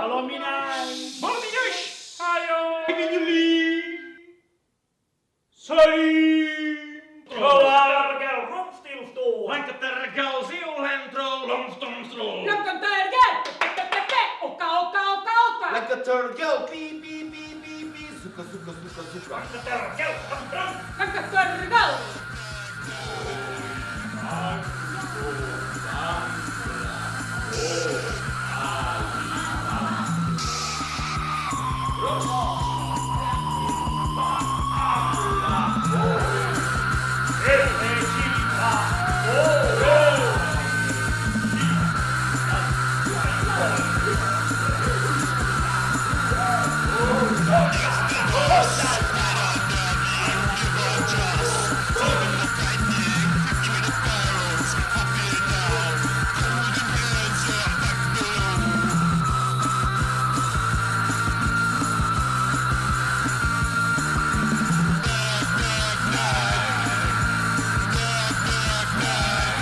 Alominai. Valmius! Ajo. Jullie! Sein. Kolargel romstilstool. Lankatergal, zielhentrol, lomstomstrol. Lankatergal! Oka! Like a turtle, pee, pee, pee, pee, pee, zuka. Lankatergel ambrang. Lankatergal! Ang